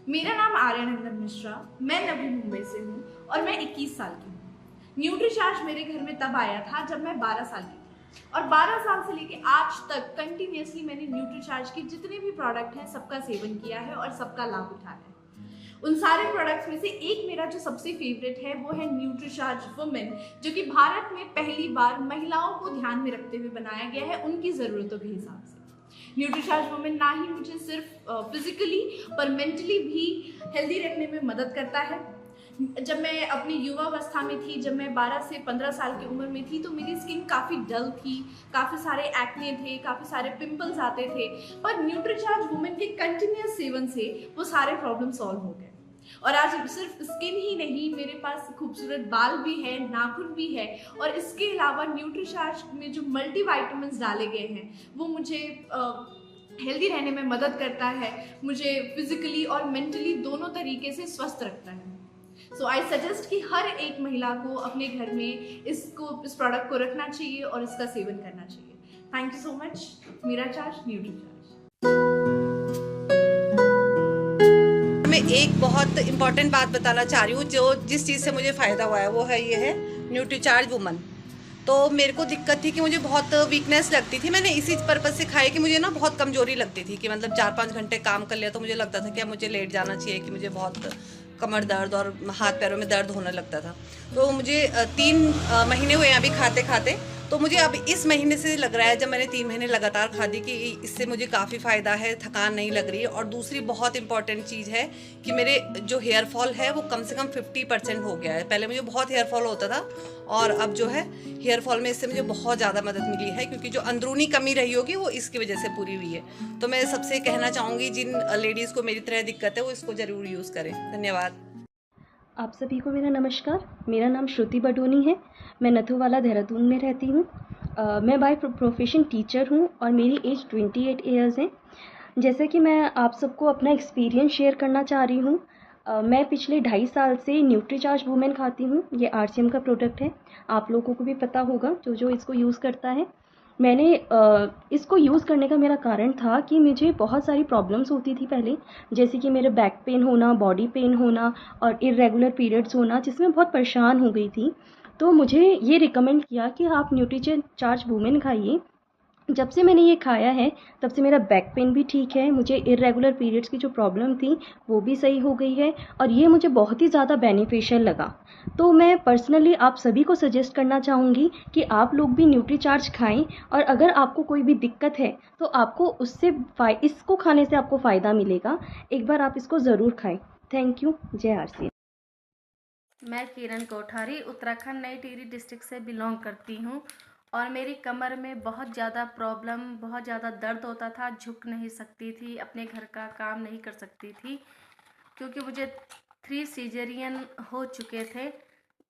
मेरा नाम आर्यनंदन मिश्रा, मैं नवी मुंबई से हूँ और मैं 21 साल की हूँ। न्यूट्रीचार्ज मेरे घर में तब आया था जब मैं 12 साल की थी और 12 साल से लेके आज तक कंटिन्यूअसली मैंने न्यूट्रीचार्ज के जितने भी प्रोडक्ट हैं सबका सेवन किया है और सबका लाभ उठाया है। उन सारे प्रोडक्ट्स में से एक मेरा जो सबसे फेवरेट है वो है न्यूट्रीचार्ज वुमेन, जो कि भारत में पहली बार महिलाओं को ध्यान में रखते हुए बनाया गया है उनकी ज़रूरतों के हिसाब से। न्यूट्रीचार्ज वुमेन ना ही मुझे सिर्फ फिजिकली पर मेंटली भी हेल्दी रखने में मदद करता है। जब मैं अपनी युवावस्था में थी, जब मैं 12 से 15 साल की उम्र में थी, तो मेरी स्किन काफ़ी डल थी, काफ़ी सारे एक्ने थे, काफ़ी सारे पिंपल्स आते थे, पर न्यूट्रीचार्ज वुमेन के कंटिन्यूस सेवन से वो सारे प्रॉब्लम सॉल्व हो गए। और आज सिर्फ स्किन ही नहीं, मेरे पास खूबसूरत बाल भी है, नाखून भी है, और इसके अलावा न्यूट्रीचार्ज में जो मल्टीविटामिन्स डाले गए हैं वो मुझे हेल्दी रहने में मदद करता है, मुझे फिजिकली और मेंटली दोनों तरीके से स्वस्थ रखता है। सो आई सजेस्ट कि हर एक महिला को अपने घर में इस प्रोडक्ट को रखना चाहिए और इसका सेवन करना चाहिए। Thank you so much. मीराचार्ज न्यूट्रीचार्ज। मैं एक बहुत इम्पॉर्टेंट बात बताना चाह रही हूँ, जो जिस चीज़ से मुझे फ़ायदा हुआ है वो है ये है न्यूट्रीचार्ज वुमन। तो मेरे को दिक्कत थी कि मुझे बहुत वीकनेस लगती थी। मैंने इसी पर्पज़ से खाई कि मुझे ना बहुत कमजोरी लगती थी कि मतलब 4-5 घंटे काम कर लिया तो मुझे लगता था कि अब मुझे लेट जाना चाहिए, कि मुझे बहुत कमर दर्द और हाथ पैरों में दर्द होने लगता था। तो मुझे 3 महीने हुए अभी खाते खाते, तो मुझे अब इस महीने से लग रहा है, जब मैंने 3 महीने लगातार खा दी, कि इससे मुझे काफ़ी फ़ायदा है, थकान नहीं लग रही है। और दूसरी बहुत इंपॉर्टेंट चीज़ है कि मेरे जो हेयर फॉल है वो कम से कम 50% हो गया है। पहले मुझे बहुत हेयर फॉल होता था और अब जो है हेयर फॉल में इससे मुझे बहुत ज़्यादा मदद मिली है, क्योंकि जो अंदरूनी कमी रही होगी वो इसकी वजह से पूरी हुई है। तो मैं सबसे कहना चाहूँगी, जिन लेडीज़ को मेरी तरह दिक्कत है वो इसको ज़रूर यूज़ करें। धन्यवाद। आप सभी को मेरा नमस्कार। मेरा नाम श्रुति बडोनी है। मैं नथुवाला देहरादून में रहती हूँ। मैं बाय प्रोफेशन टीचर हूँ और मेरी एज 28 ईयर्स है। जैसे कि मैं आप सबको अपना एक्सपीरियंस शेयर करना चाह रही हूँ। मैं पिछले 2.5 साल से न्यूट्रीचार्ज वुमेन खाती हूँ। ये आरसीएम का प्रोडक्ट है, आप लोगों को भी पता होगा जो जो इसको यूज़ करता है। मैंने इसको यूज़ करने का मेरा कारण था कि मुझे बहुत सारी प्रॉब्लम्स होती थी पहले, जैसे कि मेरे बैक पेन होना, बॉडी पेन होना और इर्रेगुलर पीरियड्स होना, जिसमें बहुत परेशान हो गई थी। तो मुझे ये रिकमेंड किया कि आप न्यूट्रीचार्ज वुमेन खाइए। जब से मैंने ये खाया है तब से मेरा बैक पेन भी ठीक है, मुझे इर्रेगुलर पीरियड्स की जो प्रॉब्लम थी वो भी सही हो गई है और ये मुझे बहुत ही ज़्यादा बेनिफिशियल लगा। तो मैं पर्सनली आप सभी को सजेस्ट करना चाहूँगी कि आप लोग भी न्यूट्रीचार्ज खाएं, और अगर आपको कोई भी दिक्कत है तो आपको उससे इसको खाने से आपको फ़ायदा मिलेगा। एक बार आप इसको ज़रूर खाएं। Thank you. जय आरसी। मैं किरण कोठारी उत्तराखंड नई टिहरी डिस्ट्रिक्ट से बिलोंग करती हूँ और मेरी कमर में बहुत ज़्यादा प्रॉब्लम, बहुत ज़्यादा दर्द होता था, झुक नहीं सकती थी, अपने घर का काम नहीं कर सकती थी, क्योंकि मुझे 3 सीजरियन हो चुके थे।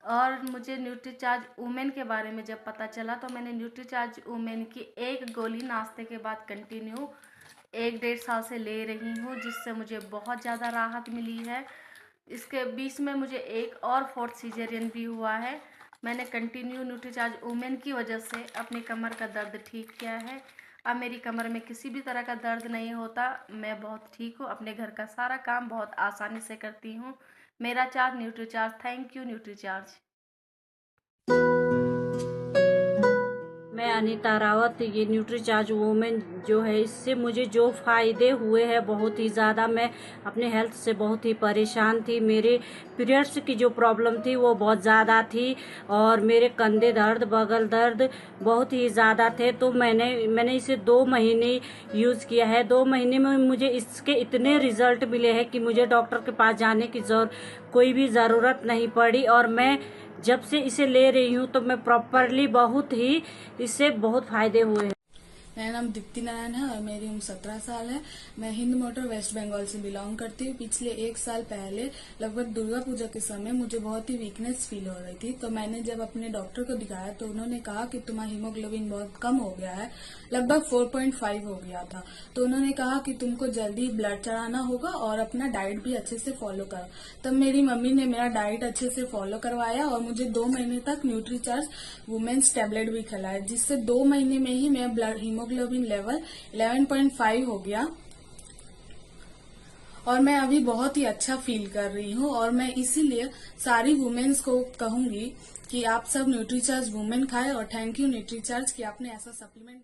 और मुझे न्यूट्रीचार्ज वुमेन के बारे में जब पता चला तो मैंने न्यूट्रीचार्ज वुमेन की एक गोली नाश्ते के बाद कंटिन्यू 1-1.5 साल से ले रही हूँ, जिससे मुझे बहुत ज़्यादा राहत मिली है। इसके बीच में मुझे एक और 4th सीजरियन भी हुआ है। मैंने कंटिन्यू न्यूट्रीचार्ज वुमेन की वजह से अपनी कमर का दर्द ठीक किया है। अब मेरी कमर में किसी भी तरह का दर्द नहीं होता, मैं बहुत ठीक हूँ, अपने घर का सारा काम बहुत आसानी से करती हूँ। मेरा charge Nutricharge. Thank you Nutricharge. मैं अनीता रावत। ये न्यूट्रीचार्ज वुमेन जो है, इससे मुझे जो फ़ायदे हुए हैं बहुत ही ज़्यादा। मैं अपने हेल्थ से बहुत ही परेशान थी। मेरे पीरियड्स की जो प्रॉब्लम थी वो बहुत ज़्यादा थी और मेरे कंधे दर्द, बगल दर्द बहुत ही ज़्यादा थे। तो मैंने इसे 2 महीने यूज़ किया है। 2 महीने में मुझे इसके इतने रिजल्ट मिले हैं कि मुझे डॉक्टर के पास जाने की कोई भी ज़रूरत नहीं पड़ी। और मैं जब से इसे ले रही हूँ तो मैं प्रॉपरली बहुत ही इससे बहुत फायदे हुए हैं। मेरा नाम दीप्ति नारायण है और मेरी उम्र 17 साल है। मैं हिंद मोटर वेस्ट बंगाल से बिलोंग करती हूँ। पिछले 1 साल पहले लगभग दुर्गा पूजा के समय मुझे बहुत ही वीकनेस फील हो रही थी, तो मैंने जब अपने डॉक्टर को दिखाया तो उन्होंने कहा कि तुम्हारा हीमोग्लोबिन बहुत कम हो गया है, लगभग 4.5 हो गया था। तो उन्होंने कहा कि तुमको जल्दी ब्लड चढ़ाना होगा और अपना डाइट भी अच्छे से फॉलो करो। तब मेरी मम्मी ने मेरा डाइट अच्छे से फॉलो करवाया और मुझे 2 महीने तक न्यूट्रीचार्ज वुमेन्स टैबलेट भी खिलाया, जिससे 2 महीने में ही मेरा ब्लड हीमोग्लोबिन लेवल 11.5 हो गया। और मैं अभी बहुत ही अच्छा फील कर रही हूँ। और मैं इसीलिए सारी वुमेन्स को कहूंगी कि आप सब न्यूट्रीचार्ज वुमेन खाएं। और थैंक यू न्यूट्रीचार्ज कि आपने ऐसा सप्लीमेंट